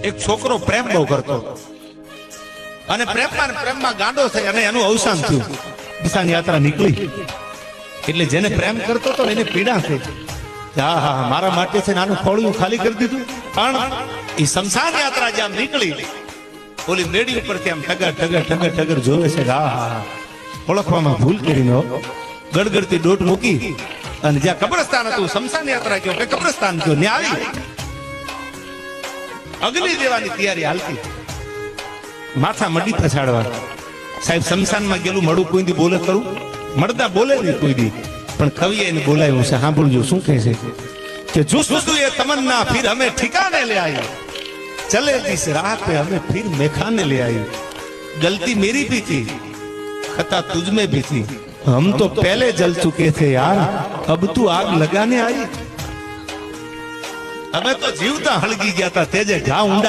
એક છોકરો પ્રેમ બહુ કરતો અને પ્રેમમાં ગાંડો થઈ અને એનું અવસાન થયું. કિસાન યાત્રા નીકળી એટલે જેને પ્રેમ કરતો હતો એને પીડા થઈ. હા હા મારા માટે છે નાનું ખોળું ખાલી કરી દીધું. પણ એ શમશાન યાત્રા જ્યાં નીકળી ઓલી મેડી ઉપરથી આમ ઠગર જોવે છે. હા હા ઓળખવામાં ભૂલ કરીને ગડગડતી દોટ મૂકી અને જ્યાં કબ્રસ્તાન હતું શમશાન યાત્રા કયો કે કબ્રસ્તાન કયો ને આવી અગ્નિ દેવાની તૈયારી હાલતી. માથા મડી પછાડવા. સાહેબ શમશાનમાં ગયેલું મળું કોઈ દી બોલે કરું મળતા બોલે નહીં કોઈ દી. પણ કવિએ એને બોલાવ્યું છે. સાંભળજો શું કહે છે કે જુસ્સુ એ તમન્ના ફિર હમે ઠિકાને લે आई चले जिस राह पे हमें फिर मेखाने ले आई गलती मेरी भी थी खता तुझ में भी थी हम तो पहले जल चुके थे यार अब तू आग लगाने आई. અમે તો જીવતા હળગી ગયા હતા તેજે ઘા ઊંડા